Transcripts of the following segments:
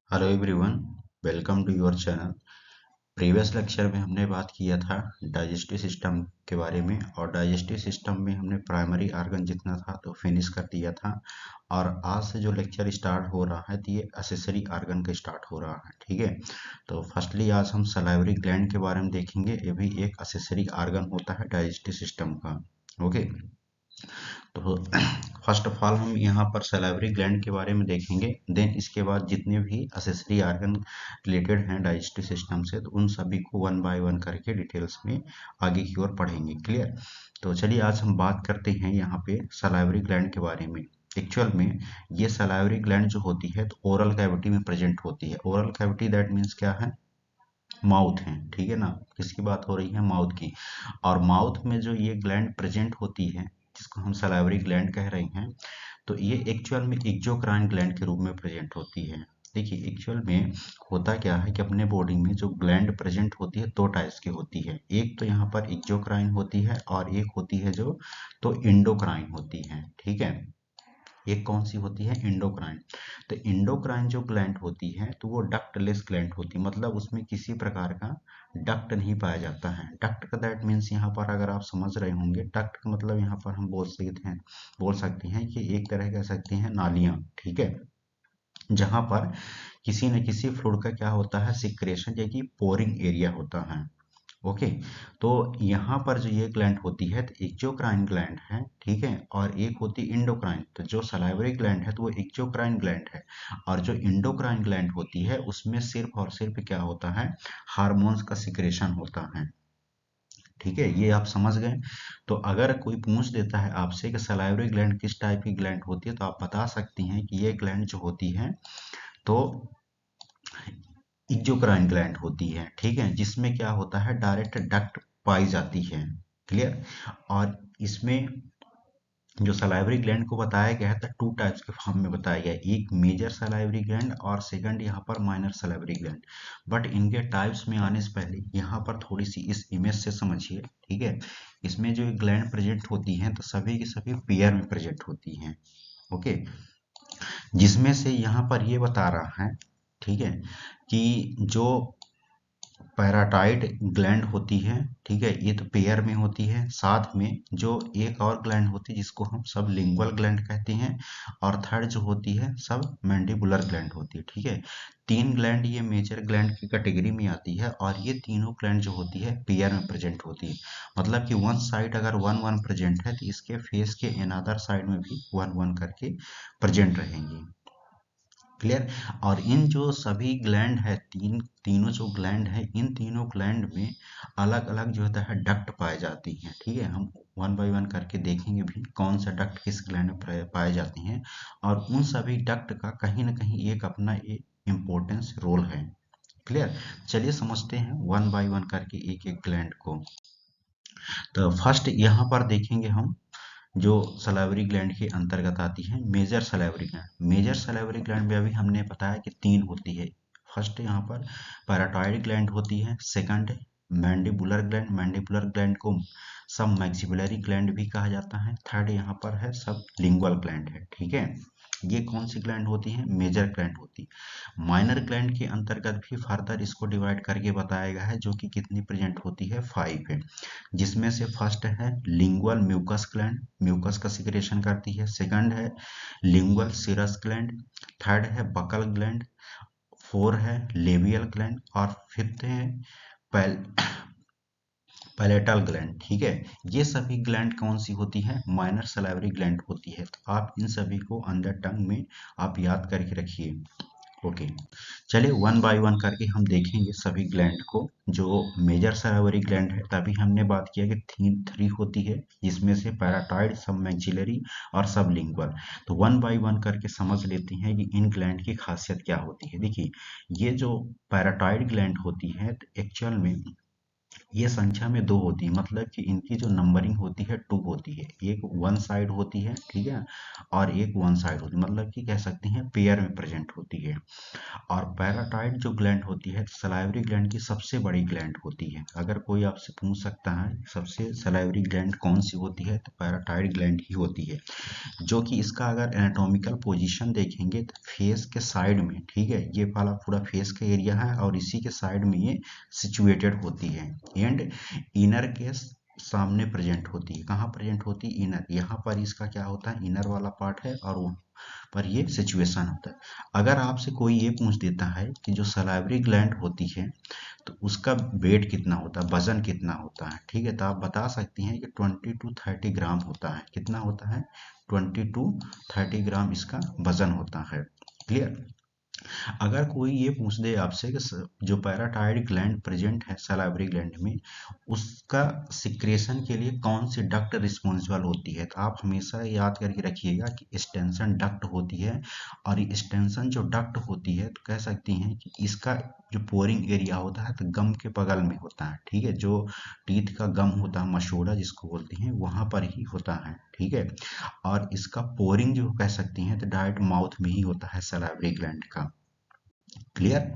Hello everyone, welcome to your channel. Previous lecture में हमने बात किया था डाइजेस्टिव सिस्टम के बारे में, और डाइजेस्टिव सिस्टम में हमने प्राइमरी ऑर्गन जितना था तो फिनिश कर दिया था। और आज से जो लेक्चर स्टार्ट हो रहा है तो ये एक्सेसरी ऑर्गन का स्टार्ट हो रहा है। ठीक है, तो फर्स्टली आज हम सलाइवरी ग्लैंड के बारे में देखेंगे। ये भी एक एक्सेसरी ऑर्गन होता है डाइजेस्टिव सिस्टम का। ओके, तो फर्स्ट ऑफ ऑल हम यहाँ पर सलाइवरी ग्लैंड के बारे में देखेंगे। देन इसके बाद जितने भी एक्सेसरी ऑर्गन रिलेटेड हैं डाइजेस्टिव सिस्टम से, तो उन सभी को वन बाय वन करके डिटेल्स में आगे की ओर पढ़ेंगे। क्लियर? तो चलिए आज हम बात करते हैं यहाँ पे सलाइवरी ग्लैंड के बारे में। एक्चुअल में ये सलाइवरी ग्लैंड जो होती है तो ओरल कैविटी में प्रेजेंट होती है। ओरल कैविटी दैट मीन्स क्या है? माउथ है। ठीक है ना? किसकी बात हो रही है? माउथ की। और माउथ में जो ये ग्लैंड प्रेजेंट होती है, जिसको हम सलाइवरी ग्लैंड कह रहे हैं, तो ये एक्चुअल में एक्सोक्राइन ग्लैंड के रूप में प्रेजेंट होती है। देखिए, एक्चुअल में होता क्या है कि अपने बॉडी में जो ग्लैंड प्रेजेंट होती है दो टाइप्स की होती है। एक तो यहाँ पर एक्सोक्राइन होती है और एक होती है जो तो इंडोक्राइन होती है। ठीक है, एक कौन सी होती है? इंडोक्राइन। तो इंडोक्राइन जो ग्लैंड होती है तो वो डक्टलेस ग्लैंड होती है, मतलब उसमें किसी प्रकार का डक्ट नहीं पाया जाता है। डक्ट का दैट मीन्स यहाँ पर अगर आप समझ रहे होंगे, डक्ट का मतलब यहाँ पर हम बोल सकते हैं कि एक तरह कह सकते हैं नालियाँ। ठीक है, जहाँ पर किसी न किसी फ्लूइड का क्या होता है? सिक्रेशन या कि पोरिंग एरिया होता है। ओके, तो यहाँ पर जो ये ग्लैंड होती है तो एक्सोक्राइन ग्लैंड है। ठीक है, और एक होती इंडोक्राइन। तो जो सलाइवरी ग्लैंड है तो वो एक्सोक्राइन ग्लैंड है, और जो इंडोक्राइन ग्लैंड होती है उसमें सिर्फ और सिर्फ क्या होता है? हार्मोन्स का सिक्रेशन होता है। ठीक है, ये आप समझ गए। तो अगर कोई पूछ देता है आपसे कि सलाइवरी ग्लैंड किस टाइप की ग्लैंड होती है, तो आप बता सकती हैं कि ये ग्लैंड जो होती है तो एक्सोक्राइन ग्लैंड होती है। ठीक है, जिसमें क्या होता है? डायरेक्ट डक्ट पाई जाती है। क्लियर? और इसमें जो सलाइवरी ग्लैंड को बताया गया है तो टू टाइप्स के फॉर्म में बताया गया है। एक मेजर सलाइवरी ग्लैंड और सेकंड यहाँ पर माइनर सलाइवरी ग्लैंड। बट इनके टाइप्स में आने से पहले यहाँ पर थोड़ी सी इस इमेज से समझिए। ठीक है, इसमें जो ग्लैंड प्रेजेंट होती हैं तो सभी की सभी पेयर में प्रेजेंट होती हैं। ओके, जिसमें से यहाँ पर ये बता रहा है, ठीक है, कि जो पैराटाइड ग्लैंड होती है, ठीक है, ये तो पेयर में होती है। साथ में जो एक और ग्लैंड होती है जिसको हम सब लिंगुअल ग्लैंड कहते हैं, और थर्ड जो होती है सब मैंडिबुलर ग्लैंड होती है। ठीक है, तीन ग्लैंड ये मेजर ग्लैंड की कैटेगरी में आती है, और ये तीनों ग्लैंड जो होती है पेयर में प्रेजेंट होती है। मतलब कि वन साइड अगर वन वन प्रेजेंट है तो इसके फेस के अनदर साइड में भी वन वन करके प्रेजेंट रहेंगी। क्लियर? और इन जो सभी ग्लैंड है, तीनों जो ग्लैंड है, इन तीनों ग्लैंड में अलग अलग जो होता है डक्ट पाए जाती हैं। ठीक है, हम वन बाय वन करके देखेंगे भी कौन सा डक्ट किस ग्लैंड में पाए जाती हैं, और उन सभी डक्ट का कहीं ना कहीं एक अपना एक इम्पोर्टेंस रोल है। क्लियर? चलिए समझते हैं वन बाय वन करके एक एक ग्लैंड को। तो फर्स्ट यहाँ पर देखेंगे हम जो सलाइवरी ग्लैंड के अंतर्गत आती है major salivary gland. Major salivary gland में अभी हमने बताया कि तीन होती है। फर्स्ट यहाँ पर पैराटाइड ग्लैंड होती है, second mandibular gland, mandibular gland को सब मैक्सिबुलरी ग्लैंड भी कहा जाता है, थर्ड यहाँ पर है सब लिंगुअल ग्लैंड है। ठीक है, ये कौन सी ग्लैंड होती है? मेजर ग्लैंड होती है। माइनर ग्लैंड के अंतर्गत भी फर्दर इसको डिवाइड करके बताया गया है, जो कि कितनी प्रेजेंट होती है? 5 है। जिसमें से फर्स्ट है लिंगुअल म्यूकस ग्लैंड, म्यूकस का सिक्रेशन करती है। सेकंड है लिंगुअल सीरस ग्लैंड, थर्ड है बकल ग्लैंड, फोर है लेबियल ग्लैंड, और फिफ्थ है पैल पैलेटल ग्लैंड। ठीक है, ये सभी ग्लैंड कौन सी होती है? माइनर सलाइवरी ग्लैंड होती है। तो आप इन सभी को अंडर टंग में आप याद करके रखिए। ओके, चलिए वन बाय वन करके हम देखेंगे सभी ग्लैंड को। जो मेजर सलाइवरी ग्लैंड है तभी हमने बात किया कि थ्री होती है, जिसमें से पैराटाइड, सब मैक्सिलरी और सब लिंगुअल। तो वन बाय वन करके समझ लेते हैं कि इन ग्लैंड की खासियत क्या होती है। देखिए, ये जो पैराटाइड ग्लैंड होती है तो एक्चुअल में ये संख्या में दो होती है, मतलब कि इनकी जो नंबरिंग होती है टू होती है। एक वन साइड होती है, ठीक है, और एक वन साइड होती है, मतलब कि कह सकते हैं पेयर में प्रेजेंट होती है। और पैराटाइड जो ग्लैंड होती है सलाइवरी ग्लैंड की सबसे बड़ी ग्लैंड होती है। अगर कोई आपसे पूछ सकता है सबसे सलाइवरी ग्लैंड कौन सी होती है तो पैराटाइड ग्लैंड ही होती है, जो कि इसका अगर एनाटॉमिकल पोजीशन देखेंगे तो फेस के साइड में, ठीक है, ये वाला पूरा फेस का एरिया है और इसी के साइड में ये सिचुएटेड होती है एंड इनर के सामने प्रेजेंट होती है। कहाँ प्रेजेंट होती है? इनर। यहाँ पर इसका क्या होता है, इनर वाला पार्ट है और वहाँ पर ये सिचुएशन होता है। अगर आपसे कोई ये पूछ देता है कि जो सलाइवरी ग्लैंड होती है तो उसका वेट कितना होता है, वजन कितना होता है, ठीक है, तो आप बता सकती हैं कि 20 to 30 ग्राम होता है। कितना होता है? 20 to 30 ग्राम इसका वजन होता है। क्लियर? अगर कोई ये पूछ दे आपसे कि जो पैराटाइड ग्लैंड प्रेजेंट है सलाइवरी ग्लैंड में उसका सिक्रेशन के लिए कौन सी डक्ट रिस्पॉन्सिबल होती है, तो आप हमेशा याद करके रखिएगा कि स्टेंसन डक्ट होती है। और ये स्टेंसन जो डक्ट होती है तो कह सकती हैं कि इसका जो पोरिंग एरिया होता है तो गम के बगल में होता है, ठीक है, जो टीथ का गम होता है मशोड़ा जिसको बोलते हैं वहां पर ही होता है, ठीक है। और इसका पोरिंग जो कह सकती हैं तो डायरेक्ट माउथ में ही होता है सलाइवरी ग्लैंड का। क्लियर?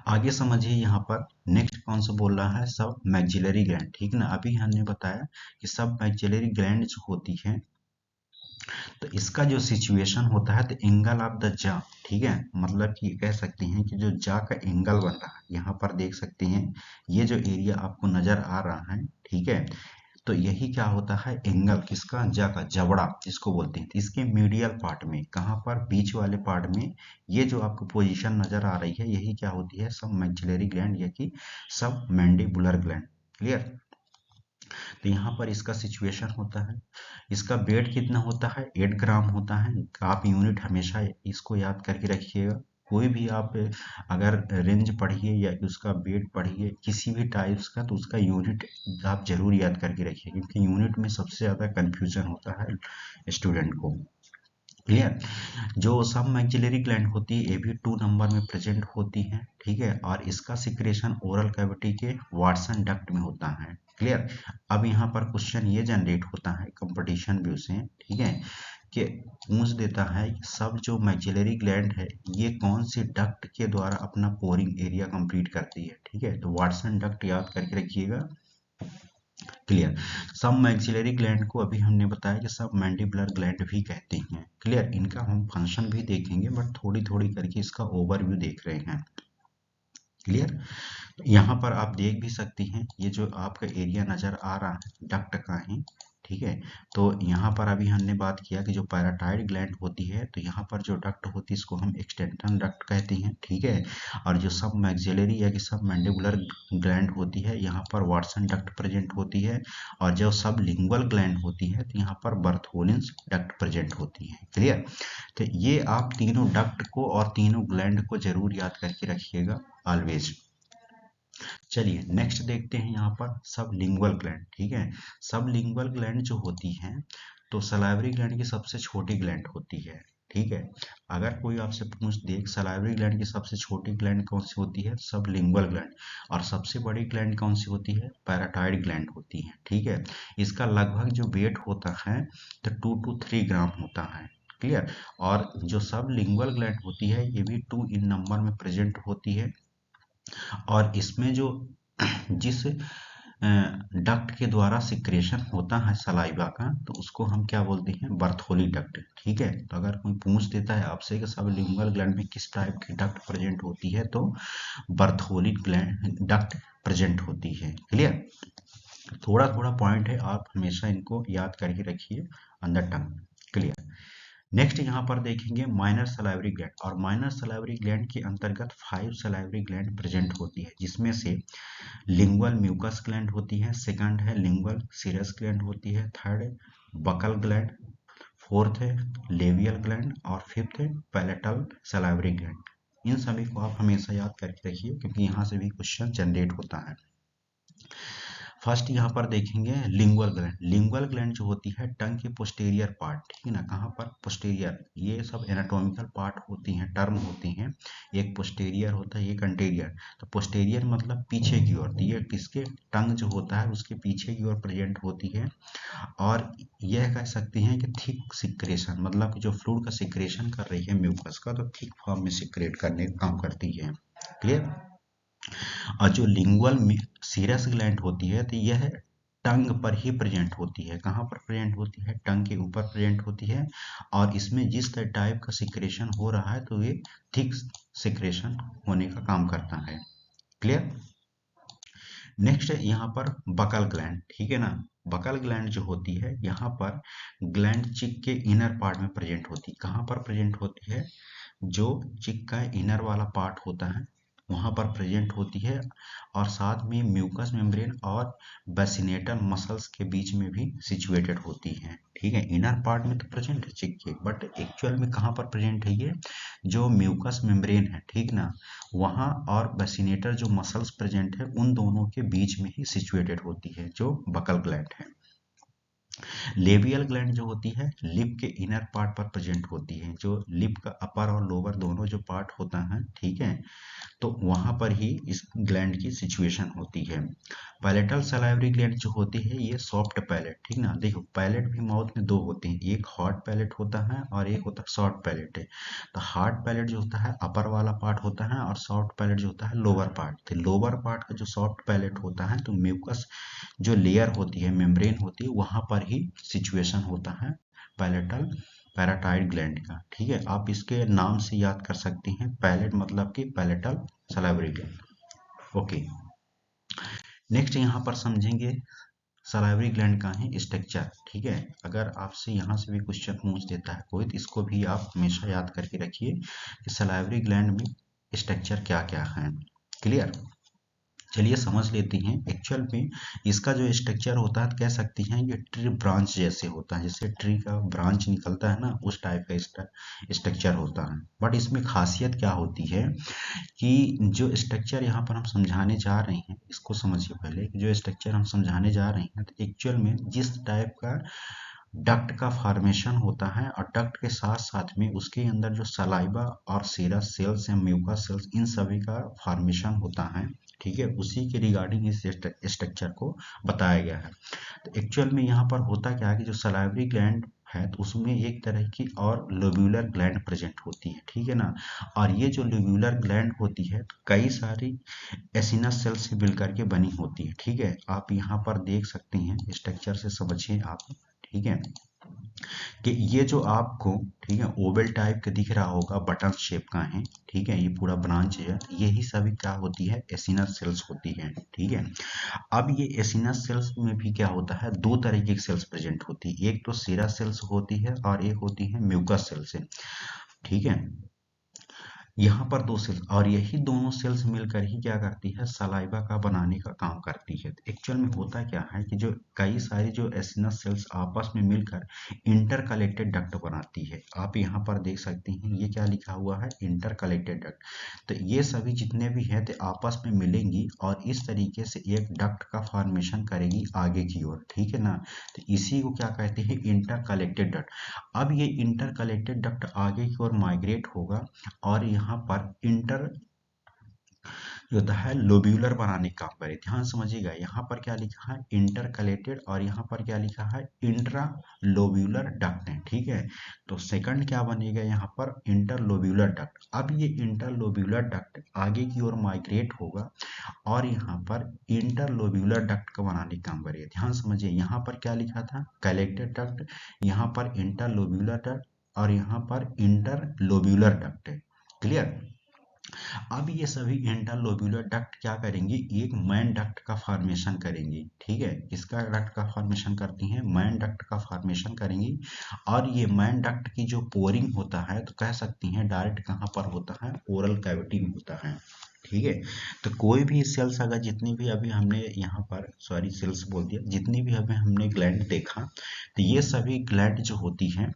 आगे समझिए यहाँ पर नेक्स्ट कौन सा बोल रहा है, सब मैक्सिलरी ग्लैंड, ठीक ना। अभी हमने बताया कि सब मैक्सिलरी ग्लैंड जो होती है तो इसका जो सिचुएशन होता है तो एंगल ऑफ द जा, ठीक है, मतलब कि कह सकते हैं कि जो जा का एंगल बन रहा है यहाँ पर देख सकते हैं ये जो एरिया आपको नजर आ रहा है, ठीक है, तो यही क्या होता है एंगल किसका, जा का, जबड़ा जिसको बोलते हैं। तो इसके मीडियल पार्ट में, कहाँ पर, बीच वाले पार्ट में ये जो आपको पोजीशन नजर आ रही है यही क्या होती है सब मैक्सिलरी ग्लैंड या कि सब मैंडिबुलर ग्लैंड। क्लियर? तो यहाँ पर इसका सिचुएशन होता है। इसका वेट कितना होता है, 8 ग्राम होता है। आप यूनिट हमेशा इसको याद करके रखिएगा। कोई भी आप अगर रेंज पढ़िए या उसका वेट पढ़िए किसी भी टाइप्स का तो उसका यूनिट आप जरूर याद करके रखिए, क्योंकि यूनिट में सबसे ज़्यादा कंफ्यूजन होता है स्टूडेंट को। क्लियर? जो सब मैक्सिलरी ग्लैंड होती है ये भी 2 नंबर में प्रेजेंट होती है, ठीक है, और इसका सिक्रेशन ओरल कैविटी के वाटसन डक्ट में होता है। क्लियर? अब यहाँ पर क्वेश्चन ये जनरेट होता है कंपटीशन व्यू से, ठीक है, कि पूछ देता है कि सब जो मैक्सिलरी ग्लैंड है ये कौन सी डक्ट के द्वारा अपना पोरिंग एरिया कंप्लीट करती है, ठीक है, तो वाटसन डक्ट याद करके रखिएगा। क्लियर? सब मैक्सिलरी ग्लैंड को अभी हमने बताया कि सब मैंडिबुलर ग्लैंड भी कहते हैं। क्लियर? इनका हम फंक्शन भी देखेंगे बट थोड़ी थोड़ी करके इसका ओवरव्यू देख रहे हैं। क्लियर? यहाँ पर आप देख भी सकती हैं ये जो आपका एरिया नजर आ रहा है डक्ट का ही, ठीक है, तो यहाँ पर अभी हमने बात किया कि जो पैराटाइड ग्लैंड होती है तो यहाँ पर जो डक्ट होती है इसको हम एक्सटेंशन डक्ट कहते हैं, ठीक है, और जो सब मैक्सिलरी या कि सब मैंडिबुलर ग्लैंड होती है यहाँ पर वाटसन डक्ट प्रेजेंट होती है। और जो सब लिंगुअल ग्लैंड होती है तो यहाँ पर बर्थोलिन्स डक्ट प्रेजेंट होती है। क्लियर? तो ये आप तीनों डक्ट को और तीनों ग्लैंड को जरूर याद करके रखिएगा ऑलवेज। चलिए नेक्स्ट देखते हैं यहाँ पर सब लिंगुअल ग्लैंड, ठीक है। सब लिंगुअल ग्लैंड जो होती हैं तो सलाइवरी ग्लैंड की सबसे छोटी ग्लैंड होती है, ठीक है। अगर कोई आपसे पूछ दे सलाइवरी ग्लैंड की सबसे छोटी ग्लैंड कौन सी होती है, सब लिंगुअल ग्लैंड, और सबसे बड़ी ग्लैंड कौन सी होती है, पैराटाइड ग्लैंड होती है, ठीक है। इसका लगभग जो वेट होता है तो 2 to 3 ग्राम होता है। क्लियर? और जो सब लिंगुअल ग्लैंड होती है ये भी 2 इन नंबर में प्रेजेंट होती है। और इसमें जो जिस डक्ट के द्वारा सिक्रेशन होता है सलाइवा का तो उसको हम क्या बोलते हैं, बर्थोली डक्ट, ठीक है। तो अगर कोई पूछ देता है आपसे कि सब लिंगुअल ग्लैंड में किस टाइप की डक्ट प्रेजेंट होती है तो बर्थोली ग्लैंड डक्ट प्रेजेंट होती है। क्लियर? थोड़ा थोड़ा पॉइंट है आप हमेशा इनको याद करके रखिए अंदर टंग। क्लियर? नेक्स्ट यहाँ पर देखेंगे माइनर सलाइवरी ग्लैंड, और माइनर सलाइवरी ग्लैंड के अंतर्गत 5 सलाइवरी ग्लैंड प्रेजेंट होती है, जिसमें से लिंगुअल म्यूकस ग्लैंड होती है, सेकंड है लिंगुअल सीरस ग्लैंड होती है, थर्ड है बकल ग्लैंड, फोर्थ है लेवियल ग्लैंड और फिफ्थ है पैलेटल सलाइवरी ग्लैंड। इन सभी को आप हमेशा याद करके रखिए क्योंकि यहाँ से भी क्वेश्चन जनरेट होता है। फर्स्ट यहाँ पर देखेंगे लिंगुअल ग्लैंड। लिंगुअल ग्लैंड जो होती है टंग के पोस्टेरियर पार्ट, ठीक है ना, कहाँ पर, पोस्टेरियर। ये सब एनाटॉमिकल पार्ट होती हैं, टर्म होती हैं। एक पोस्टेरियर होता है, एक अंटेरियर। तो पोस्टेरियर मतलब पीछे की ओर, तो ये किसके, टंग जो होता है उसके पीछे की ओर प्रेजेंट होती है। और यह कह सकती हैं कि थिक सिक्रेशन, मतलब जो फ्लूइड का सिक्रेशन कर रही है म्यूकस का, तो थिक फॉर्म में सिक्रेट करने का काम करती है। क्लियर। और जो लिंगुअल सीरस ग्लैंड होती है, तो यह टंग पर ही प्रेजेंट होती है। कहाँ पर प्रेजेंट होती है, टंग के ऊपर प्रेजेंट होती है। और इसमें जिस टाइप का सिक्रेशन हो रहा है, तो ये थिक सिक्रेशन होने का काम करता है। क्लियर। नेक्स्ट है यहाँ पर बकल ग्लैंड, ठीक है ना। बकल ग्लैंड जो होती है, यहाँ पर ग्लैंड चिक के इनर पार्ट में प्रेजेंट होती है। कहाँ पर प्रेजेंट होती है, जो चिक का इनर वाला पार्ट होता है वहां पर प्रेजेंट होती है। और साथ में म्यूकस मेम्ब्रेन और बेसिनेटल मसल्स के बीच में भी सिचुएटेड होती है। ठीक है, इनर पार्ट में तो प्रेजेंट है चिक के, बट एक्चुअल में कहाँ पर प्रेजेंट है ये, जो म्यूकस मेम्ब्रेन है, ठीक ना, वहाँ और बेसिनेटर जो मसल्स प्रेजेंट है उन दोनों के बीच में ही सिचुएटेड होती है, जो बकल ग्लैंड है। लेबियल ग्लैंड जो होती है लिप के इनर पार्ट पर प्रेजेंट होती है। जो लिप का अपर और लोअर दोनों जो पार्ट होता है, ठीक है, तो वहां पर ही इस ग्लैंड की सिचुएशन होती है। पैलेटल सलाइवरी ग्लैंड जो होती है ये सॉफ्ट पैलेट, ठीक ना। देखो पैलेट भी माउथ में दो होते हैं, एक हार्ड पैलेट होता है और एक होता है सॉफ्ट पैलेट है। तो हार्ड पैलेट जो होता है अपर वाला पार्ट होता है और सॉफ्ट पैलेट जो होता है लोअर पार्ट। तो लोअर पार्ट का जो सॉफ्ट पैलेट होता है, तो म्यूकस जो लेयर होती है, मेम्ब्रेन होती है, वहां पर ही सिचुएशन होता है पैलेटल पैराटाइड ग्लैंड का। ठीक है, आप इसके नाम से याद कर सकते हैं, पैलेट मतलब कि palatal salivary gland. Okay, next यहाँ पर समझेंगे सलाइवरी ग्लैंड का है स्ट्रक्चर। ठीक है, अगर आपसे यहाँ से भी क्वेश्चन पूछ देता है कोई, तो इसको भी आप हमेशा याद करके रखिए कि सलाइवरी ग्लैंड में स्ट्रक्चर क्या क्या है। क्लियर। चलिए समझ लेते हैं। एक्चुअल में इसका जो स्ट्रक्चर होता है, तो कह सकते हैं ये ट्री ब्रांच जैसे होता है, जैसे ट्री का ब्रांच निकलता है ना, उस टाइप का स्ट्रक्चर होता है। बट इसमें खासियत क्या होती है कि जो स्ट्रक्चर यहाँ पर हम समझाने जा रहे हैं, इसको समझिए पहले कि जो स्ट्रक्चर हम समझाने जा रहे हैं, तो एक्चुअल में जिस टाइप का डक्ट का फॉर्मेशन होता है और डक्ट के साथ साथ में उसके अंदर जो सलाइवा और सीरस सेल्स या म्यूकस सेल्स, इन सभी का फॉर्मेशन होता है, ठीक है, उसी के रिगार्डिंग इस स्ट्रक्चर को बताया गया है। तो एक्चुअल में यहाँ पर होता क्या है कि जो सलाइवरी ग्लैंड है, तो उसमें एक तरह की और लोब्यूलर ग्लैंड प्रेजेंट होती है, ठीक है ना। और ये जो लोब्यूलर ग्लैंड होती है, तो कई सारी एसिनस सेल से मिलकर के बनी होती है। ठीक है, आप यहाँ पर देख सकते हैं, स्ट्रक्चर से समझिए आप। ठीक है, कि ये जो आपको, ठीक है, ओवल टाइप का दिख रहा होगा, बटन शेप का है, ठीक है, ये पूरा ब्रांच है, यही सभी क्या होती है, एसिनस सेल्स होती है। ठीक है, अब ये एसिनस सेल्स में भी क्या होता है, दो तरह की सेल्स प्रेजेंट होती है, एक तो सीरा सेल्स होती है और एक होती है म्यूकस सेल्स। ठीक है, यहाँ पर दो सेल्स, और यही दोनों सेल्स मिलकर ही क्या करती है, सलाइवा का बनाने का काम करती है। तो एक्चुअल में होता क्या है कि जो कई सारी जो एसिनस सेल्स आपस में मिलकर इंटर कलेक्टेड डक्ट बनाती है। आप यहाँ पर देख सकते हैं, ये क्या लिखा हुआ है, इंटर कलेक्टेड डक्ट। तो ये सभी जितने भी हैं, तो आपस में मिलेंगी और इस तरीके से एक डक्ट का फॉर्मेशन करेगी आगे की ओर। ठीक है ना, तो इसी को क्या कहते हैं, इंटर कलेक्टेड डक्ट। अब ये इंटर कलेक्टेड डक्ट आगे की ओर माइग्रेट होगा और यहाँ पर इंटर जो होता है लोब्यूलर बनाने का काम करे। ध्यान समझिएगा, यहाँ पर क्या लिखा है, इंटर कलेक्टेड, और यहाँ पर क्या लिखा है, इंट्रा लोब्यूलर डक्ट है। ठीक है, तो सेकंड क्या बनेगा, यहाँ पर इंटर लोब्यूलर डक्ट। अब ये इंटर लोब्यूलर डक्ट आगे की ओर माइग्रेट होगा और यहाँ पर इंटर लोब्यूलर डक्ट का बनाने का काम करेगा। ध्यान समझिए, यहाँ पर क्या लिखा था, कलेक्टेड डक्ट, यहाँ पर इंटर लोब्यूलर डक्ट और यहाँ पर इंटर लोब्यूलर डक्ट है। क्लियर। अब ये सभी इंटरलोब्यूलर डक्ट क्या करेंगे, एक मैन डक्ट का फॉर्मेशन करेंगे। ठीक है, किसका डक्ट का फॉर्मेशन करती हैं, मैन डक्ट का फॉर्मेशन करेंगी। और ये मैन डक्ट की जो पोरिंग होता है, तो कह सकती हैं डायरेक्ट कहाँ पर होता है, ओरल कैविटी में होता है। ठीक है, तो कोई भी सेल्स, अगर जितनी भी अभी हमने यहाँ पर, सॉरी सेल्स बोल दिया, जितनी भी अभी हमने ग्लैंड देखा, तो ये सभी ग्लैंड जो होती हैं,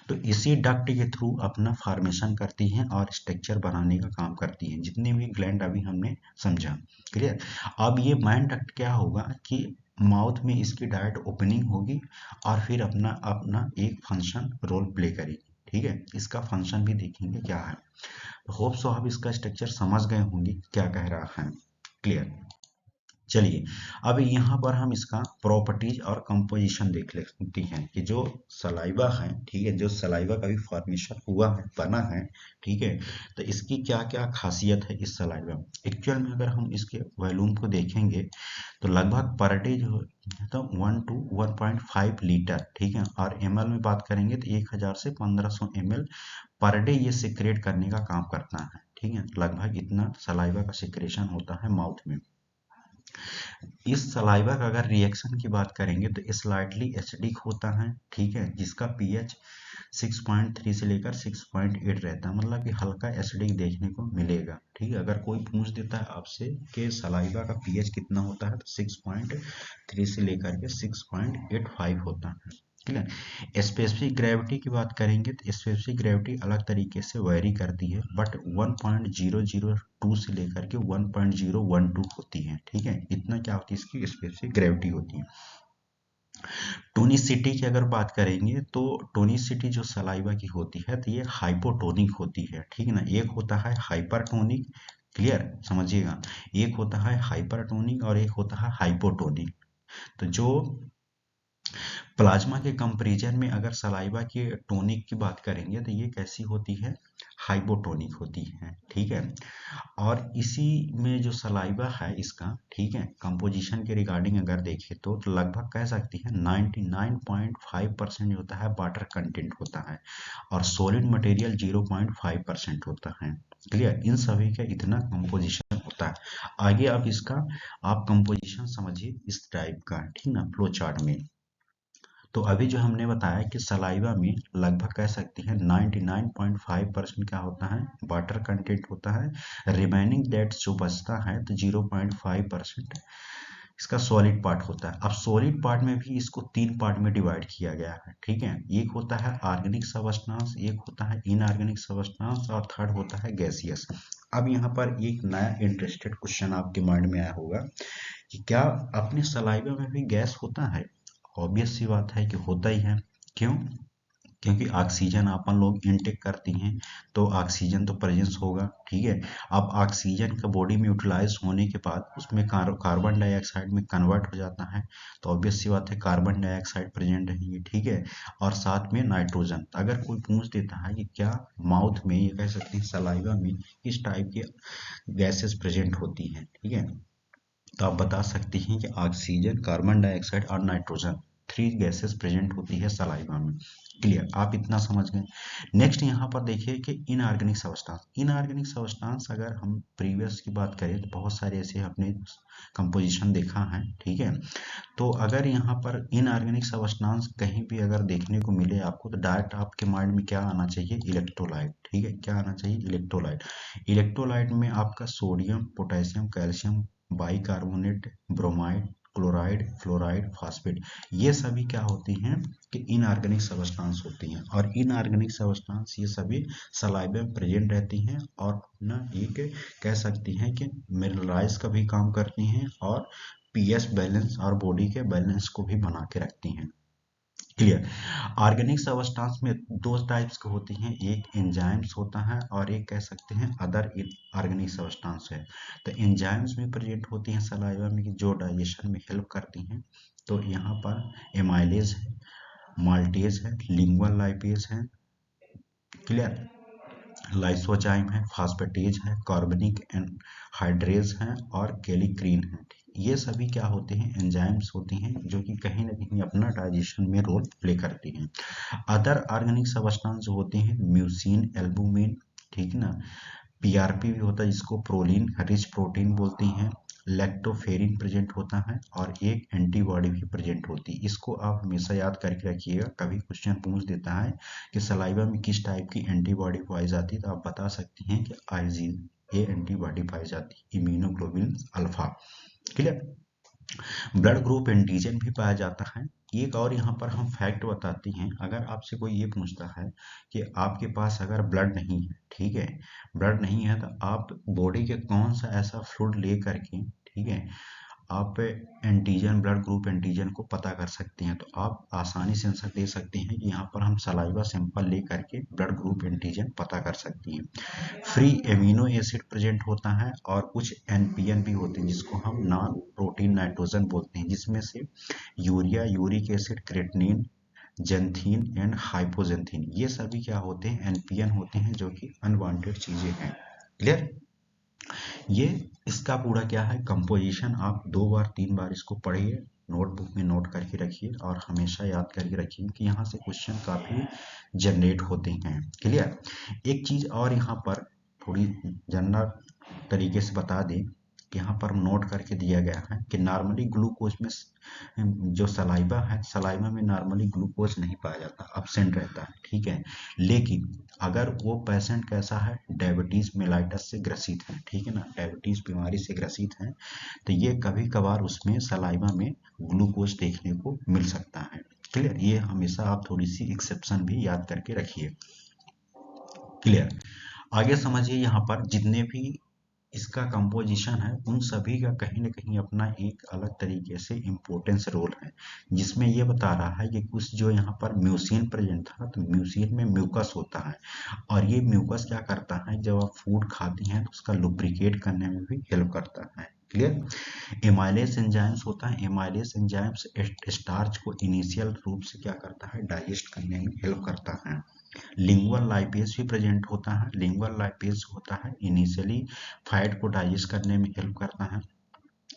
तो इसी डक्ट के थ्रू अपना फॉर्मेशन करती हैं और स्ट्रक्चर बनाने का काम करती हैं, जितने भी ग्लैंड अभी हमने समझा। क्लियर। अब ये मेन डक्ट क्या होगा कि माउथ में इसकी डायरेक्ट ओपनिंग होगी और फिर अपना अपना एक फंक्शन रोल प्ले करेगी। ठीक है, इसका फंक्शन भी देखेंगे क्या है। होप सो आप इसका स्ट्रक्चर समझ गए होंगे क्या कह रहा है। क्लियर। चलिए, अब यहाँ पर हम इसका प्रॉपर्टीज और कंपोजिशन देख लेते हैं कि जो सलाइवा है, ठीक है, जो सलाइवा का भी फॉर्मेशन हुआ है, बना है, ठीक है, तो इसकी क्या क्या खासियत है इस सलाइवा में। एक्चुअल में अगर हम इसके वॉल्यूम को देखेंगे तो लगभग पर डे जो है तो 1 to 1.5 लीटर, ठीक है, और एमएल में बात करेंगे तो 1000 से 1500 ml पर डे ये सिक्रेट करने का काम करता है। ठीक है, लगभग इतना सलाइवा का सिक्रेशन होता है माउथ में। इस सलाइवा का अगर रिएक्शन की बात करेंगे तो स्लाइटली एसिडिक होता है, ठीक है, जिसका पीएच 6.3 से लेकर 6.8 रहता है, मतलब कि हल्का एसिडिक देखने को मिलेगा। ठीक है, अगर कोई पूछ देता है आपसे कि सलाइवा का पीएच कितना होता है तो 6.3 से लेकर के 6.85 होता है। ठीक है। स्पेसिफिक ग्रेविटी की बात करेंगे तो स्पेसिफिक ग्रेविटी अलग तरीके से वेरी करती है, बट 1.002 से लेकर के 1.012 होती है। ठीक है, इतना क्या होती है इसकी स्पेसिफिक ग्रेविटी होती है। टोनिसिटी की अगर बात करेंगे तो टोनिसिटी जो सलाइवा की होती है तो ये हाइपोटोनिक होती है। ठीक है ना, एक होता है हाइपरटोनिक, क्लियर समझिएगा, एक होता है हाइपरटोनिक और एक होता है हाइपोटोनिक। तो जो प्लाज्मा के कंपैरिजन में अगर सलाइवा की टोनिक की बात करेंगे तो ये कैसी होती है, हाइपोटोनिक होती है। ठीक है, और इसी में जो सलाइवा है इसका, ठीक है, कंपोजिशन के रिगार्डिंग अगर देखें तो लगभग कह सकती है 99.5% होता है वाटर कंटेंट होता है और सॉलिड मटेरियल 0.5% होता है। क्लियर, इन सभी का इतना कंपोजिशन होता है। आगे आप इसका आप कंपोजिशन समझिए इस टाइप का, ठीक ना, फ्लो चार्ट में। तो अभी जो हमने बताया कि सलाइवा में लगभग कह सकते हैं 99.5% क्या होता है, वाटर कंटेंट होता है। रिमेनिंग दैट जो बचता है तो 0.5% इसका सॉलिड पार्ट होता है। अब सॉलिड पार्ट में भी इसको 3 पार्ट में डिवाइड किया गया है। ठीक है, एक होता है ऑर्गेनिक सबस्टांस, एक होता है इनऑर्गेनिक सबस्टांस और थर्ड होता है गैसियस। अब यहाँ पर एक नया इंटरेस्टेड क्वेश्चन आपके माइंड में आया होगा कि क्या अपने सलाइवा में भी गैस होता है। ऑब्वियस सी बात है कि होता ही है। क्यों? क्योंकि ऑक्सीजन अपन लोग इनटेक करती हैं तो ऑक्सीजन तो प्रेजेंस होगा। ठीक है, अब ऑक्सीजन का बॉडी में यूटिलाइज होने के बाद उसमें कार्बन डाइऑक्साइड में कन्वर्ट हो जाता है, तो ऑब्वियस सी बात है कार्बन डाइऑक्साइड प्रेजेंट रहेंगे। ठीक है, और साथ में नाइट्रोजन। अगर कोई पूछ देता है कि क्या माउथ में, ये कह सकते हैं सलाइवा में किस टाइप की गैसेस प्रेजेंट होती हैं, ठीक है, तो आप बता सकते हैं कि ऑक्सीजन, कार्बन डाइऑक्साइड और नाइट्रोजन, 3 गैसेस प्रेजेंट होती है सलाइवा में। क्लियर, आप इतना समझ गए। नेक्स्ट यहाँ पर देखिए कि इनऑर्गेनिक सब्सटेंस। इनऑर्गेनिक सब्सटेंस अगर हम प्रीवियस की बात करें तो बहुत सारे ऐसे हमने कंपोजिशन देखा है। ठीक है, तो अगर यहाँ पर इनऑर्गेनिक सब्सटेंस कहीं भी अगर देखने को मिले आपको तो डायरेक्ट आपके माइंड में क्या आना चाहिए, इलेक्ट्रोलाइट। ठीक है, क्या आना चाहिए, इलेक्ट्रोलाइट। इलेक्ट्रोलाइट में आपका sodium, potassium, calcium, bicarbonate, bromide, chloride, fluoride, phosphate, ये सभी क्या होती हैं कि इनऑर्गेनिक सब्सटेंस होती हैं। और इनऑर्गेनिक सब्सटेंस ये सभी सलाइवा में प्रेजेंट रहती हैं और ना एक कह सकती हैं कि मिनरलाइज का भी काम करती हैं और पीएच बैलेंस और बॉडी के बैलेंस को भी बना के रखती हैं। क्लियर। ऑर्गेनिक सब्सटेंस में 2 टाइप्स के होती हैं, एक एंजाइम्स होता है और एक कह सकते हैं अदर ऑर्गेनिक सब्सटेंस है। तो एंजाइम्स में प्रेजेंट होती हैं सलाइवा में जो डाइजेशन में हेल्प करती हैं। तो यहाँ पर एमाइलेज है, माल्टेज है, लिंगुअल लाइपेज है, क्लियर, लाइसोजाइम है, फास्फेटेज है, कार्बनिक हाइड्रेज है और कैलिक्रीन है। ये सभी क्या होते हैं, एंजाइम्स होती हैं जो कि कहीं ना कहीं अपना डाइजेशन में रोल प्ले करती हैं। अदर ऑर्गेनिक सब्सटेंस जो होते हैं म्यूसिन, एल्बुमिन, ठीक ना, पीआरपी भी होता है जिसको प्रोलीन रिच प्रोटीन बोलती हैं, लैक्टोफेरिन प्रेजेंट होता है और एक एंटीबॉडी भी प्रेजेंट होती है। इसको आप हमेशा याद करके रखिएगा, कभी क्वेश्चन पूछ देता है कि सलाइवा में किस टाइप की एंटीबॉडी पाई जाती है तो आप बता सकती हैं कि आईजी ये एंटीबॉडी पाई जाती है, immunoglobulin alpha. Clear. Blood group antigen भी पाया जाता है एक और यहाँ पर हम फैक्ट बताते हैं। अगर आपसे कोई ये पूछता है कि आपके पास अगर ब्लड नहीं है, ठीक है, ब्लड नहीं है, तो आप बॉडी के कौन सा ऐसा फ्लूइड ले करके, ठीक है, आप एंटीजन, ब्लड ग्रुप एंटीजन को पता कर सकते हैं। तो आप आसानी से आंसर दे सकते हैं कि यहाँ पर हम सलाइवा सैंपल ले करके ब्लड ग्रुप एंटीजन पता कर सकते हैं। फ्री एमिनो एसिड प्रेजेंट होता है और कुछ एनपीएन भी होते हैं जिसको हम नॉन प्रोटीन नाइट्रोजन बोलते हैं, जिसमें से urea, uric acid, creatinine, xanthine and hypoxanthine, ये सभी क्या होते हैं, एनपीएन होते हैं, जो कि अनवांटेड चीजें हैं। क्लियर? ये इसका पूरा क्या है कंपोजिशन, आप 2 बार 3 बार इसको पढ़िए, नोटबुक में नोट करके रखिए और हमेशा याद करके रखिए कि यहाँ से क्वेश्चन काफी जनरेट होते हैं। क्लियर? एक चीज और यहाँ पर थोड़ी जनरल तरीके से बता दें कि यहाँ पर नोट करके दिया गया है कि नॉर्मली ग्लूकोज में जो सलाइवा है, सलाइवा में नॉर्मली ग्लूकोज नहीं पाया जाता, अब्सेंट रहता है, ठीक है। लेकिन अगर वो पेशेंट कैसा है, डायबिटीज मेलाइटस से ग्रसित है, ठीक है ना, डायबिटीज बीमारी से ग्रसित है, तो ये कभी कभार उसमें सलाइवा में ग्लूकोज देखने को मिल सकता है। क्लियर? ये हमेशा आप थोड़ी सी एक्सेप्शन भी याद करके रखिए। क्लियर? आगे समझिए, यहाँ पर जितने भी इसका कंपोजिशन है, उन सभी का कहीं ना कहीं अपना एक अलग तरीके से इम्पोर्टेंस रोल है, जिसमें ये बता रहा है कि कुछ जो यहाँ पर म्यूसिन प्रेजेंट था, तो म्यूसिन में म्यूकस होता है, और ये म्यूकस क्या करता है, जब आप फूड खाती हैं तो उसका लुब्रिकेट करने में भी हेल्प करता है। क्लियर? एमाइलेज एंजाइम्स होता है, एमाइलेज एंजाइम्स स्टार्च को इनिशियल रूप से क्या करता है, डाइजेस्ट करने में हेल्प करता है। लिंगुअल लाइपेज भी प्रेजेंट होता है, लिंगुअल लाइपेज होता है इनिशियली फैट को डाइजेस्ट करने में हेल्प करता है।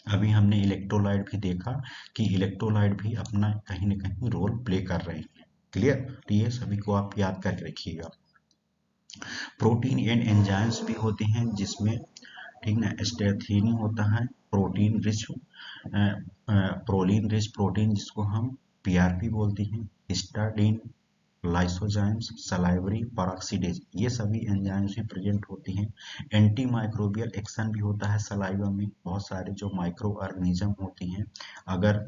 अभी हमने इलेक्ट्रोलाइट भी देखा कि इलेक्ट्रोलाइट भी अपना कहीं ना कहीं रोल प्ले कर रहे हैं। क्लियर? तो ये सभी को आप याद करके रखिएगा। प्रोटीन एंड एंजाइम्स भी होते हैं, जिसमें, ठीक ना, स्टेथिनी होता है, protein rich, proline rich protein, जिसको हम पीआरपी बोलते हैं, हिस्टाडीन, लाइसोजाइम्स, सलाइवरी पेरोक्सीडेज, ये सभी एंजाइम्स भी प्रेजेंट होती हैं। एंटी माइक्रोबियल एक्शन भी होता है सलाइवा में, बहुत सारे जो माइक्रो ऑर्गेनिज्म होती हैं अगर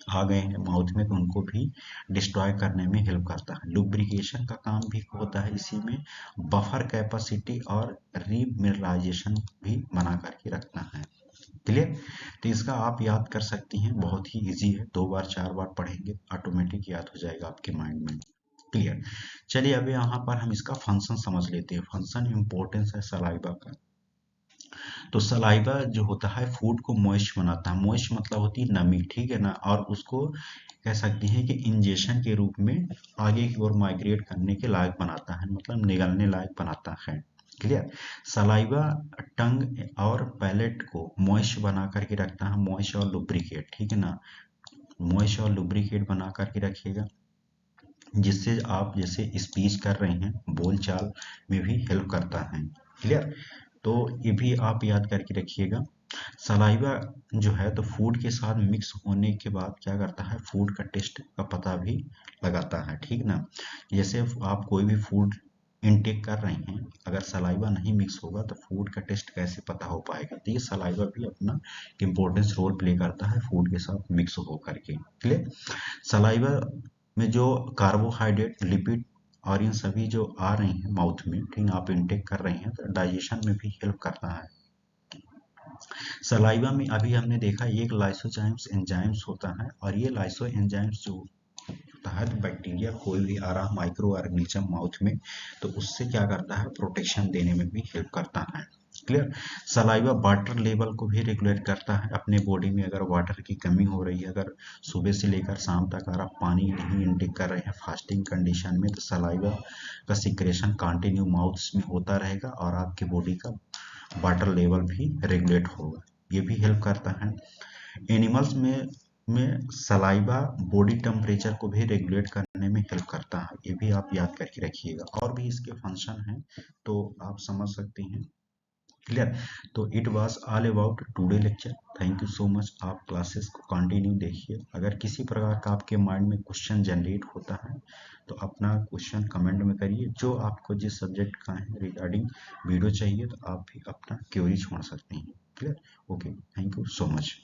आ गए हैं माउथ में तो उनको भी डिस्ट्रॉय करने में हेल्प करता है। लुब्रिकेशन का काम भी होता है इसी में, बफर कैपेसिटी और रीमिनरलाइजेशन भी बना करके रखना है। क्लियर? तो इसका आप याद कर सकती हैं, बहुत ही इजी है, 2 बार 4 बार पढ़ेंगे ऑटोमेटिक याद हो जाएगा आपके माइंड में। क्लियर? चलिए अब यहाँ पर हम इसका फंक्शन समझ लेते हैं, फंक्शन इंपॉर्टेंस है सलाइवा का। तो सलाइवा जो होता है फूड को मॉइस्ट बनाता है, मॉइस्ट मतलब होती है नमी, ठीक है ना, और उसको कह सकते हैं कि इंजेक्शन के रूप में आगे की ओर माइग्रेट करने के लायक बनाता है, मतलब निगलने लायक बनाता है। क्लियर? सलाइवा टंग और पैलेट को मॉइस्ट बना करके रखता है, मॉइस्ट और लुब्रिकेट, ठीक है ना, मॉइस्ट और लुब्रिकेट बना करके रखिएगा, जिससे आप जैसे स्पीच कर रहे हैं, बोलचाल में भी हेल्प करता है। क्लियर? तो ये भी आप याद करके रखिएगा। सलाइवा जो है तो फूड के साथ मिक्स होने के बाद क्या करता है, फूड का टेस्ट का पता भी लगाता है, ठीक ना। जैसे आप कोई भी फूड इनटेक कर रहे हैं, अगर सलाइवा नहीं मिक्स होगा तो फूड का टेस्ट कैसे पता हो पाएगा, तो ये सलाइवा भी अपना इम्पोर्टेंस रोल प्ले करता है फूड के साथ मिक्स हो करके। क्लियर? सलाइवा में जो कार्बोहाइड्रेट, लिपिड और इन सभी जो आ रही हैं माउथ में, ठीक, आप इनटेक कर रहे हैं, तो डाइजेशन में भी हेल्प करता है। सलाइवा में अभी हमने देखा एक लाइसोजाइम्स एंजाइम्स होता है, और ये लाइसो एंजाइम्स जो होता है, तो बैक्टीरिया कोई भी आ रहा माइक्रो ऑर्गेनिज्म माउथ में, तो उससे क्या करता है, प्रोटेक्शन देने में भी हेल्प करता है। क्लियर? सलाइवा वाटर लेवल को भी रेगुलेट करता है अपने बॉडी में, अगर वाटर की कमी हो रही है, अगर सुबह से लेकर शाम तक अगर आप पानी नहीं इनटेक कर रहे हैं फास्टिंग कंडीशन में, तो सलाइवा का सिक्रेशन कंटिन्यू माउथ में होता रहेगा और आपके बॉडी का वाटर लेवल भी रेगुलेट होगा, ये भी हेल्प करता है। एनिमल्स में सलाइवा बॉडी टेम्परेचर को भी रेगुलेट करने में हेल्प करता है, ये भी आप याद करके रखिएगा, और भी इसके फंक्शन हैं तो आप समझ सकते हैं। क्लियर? तो it was all about today lecture. Thank you so much. आप क्लासेस को कंटिन्यू देखिए, अगर किसी प्रकार का आपके माइंड में क्वेश्चन जनरेट होता है तो अपना क्वेश्चन कमेंट में करिए, जो आपको जिस सब्जेक्ट का है रिगार्डिंग वीडियो चाहिए तो आप भी अपना क्वेरी छोड़ सकते हैं। Clear? Okay, thank you so much.